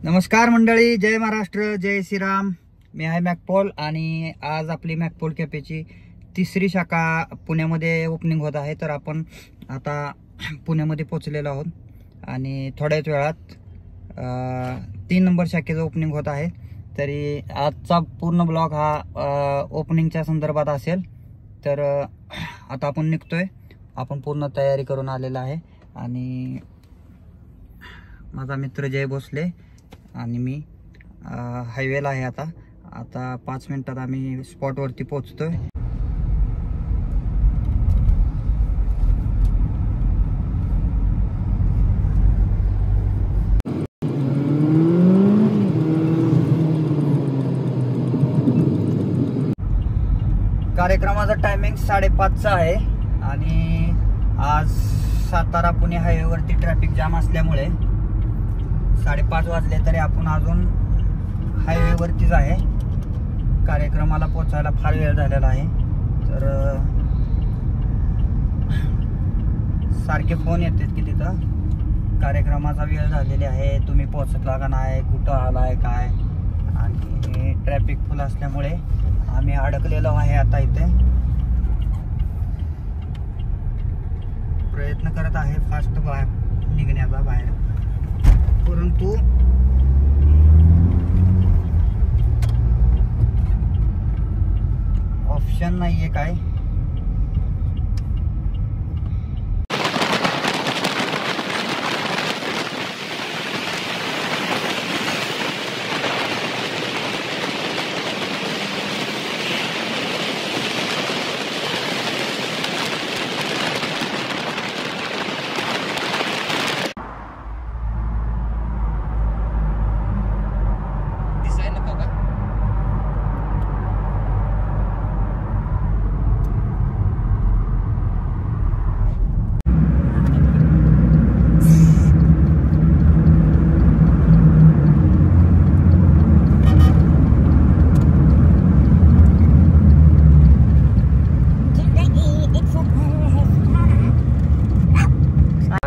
नमस्कार मंडळी, जय महाराष्ट्र, जय श्रीराम. मी आहे मॅकपॉल आणि आज आपली मॅकपॉल कॅफेची तिसरी शाखा पुण्यामध्ये ओपनिंग होत आहे. तर आपण आता पुण्यामध्ये पोहोचलेलो आहोत आणि थोड्याच वेळात 3 नंबर शाखेचं ओपनिंग होत आहे. तरी आजचा पूर्ण ब्लॉग हा ओपनिंगच्या संदर्भात असेल. तर आता आपण निघतोय. आपण पूर्ण तयारी करून आलेला आहे आणि माझा मित्र जय भोसले आणि मी हायवेला आहे. आता 5 मिनिटात आम्ही स्पॉटवरती पोहोचतोय. कार्यक्रमाचा टायमिंग 5:30चा आहे आणि आज सातारा पुणे हायवेवरती ट्रॅफिक जाम असल्यामुळे 5:30 वाजले तरी आपण अजून हायवेवरतीच आहे. कार्यक्रमाला पोचायला फार वेळ झालेला आहे. तर सारखे फोन येतात की तिथं कार्यक्रमाचा वेळ झालेली आहे, तुम्ही पोचला का नाही, कुठं आलाय काय. आणि ट्रॅफिक फुल असल्यामुळे आम्ही अडकलेलो आहे. आता इथे प्रयत्न करत आहे फास्ट निघण्याचा बाहेर, परंतु ऑप्शन नाहीये काय.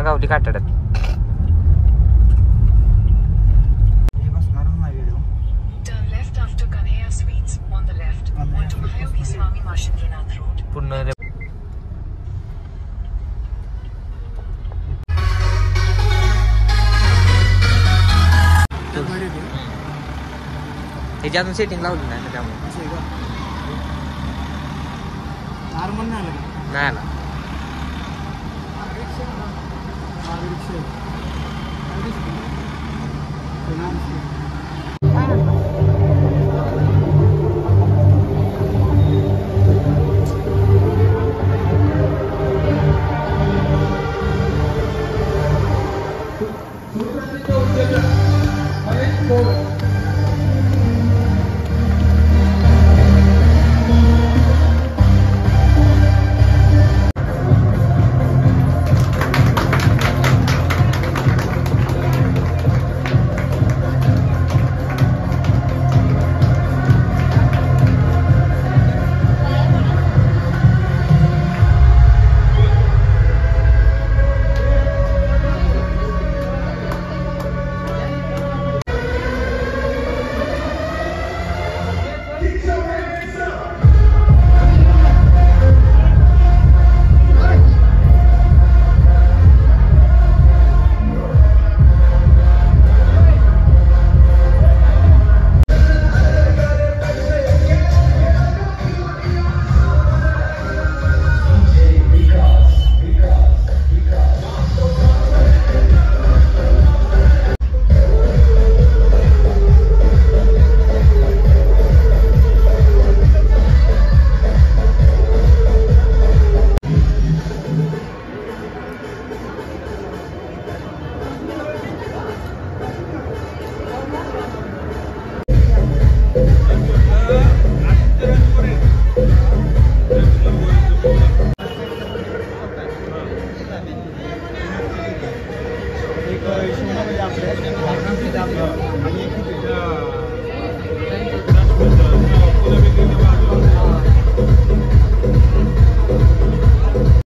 गावठी काटाड्यात पूर्ण त्याची अजून सेटिंग लावली नाही ना, त्यामुळे नाही आला.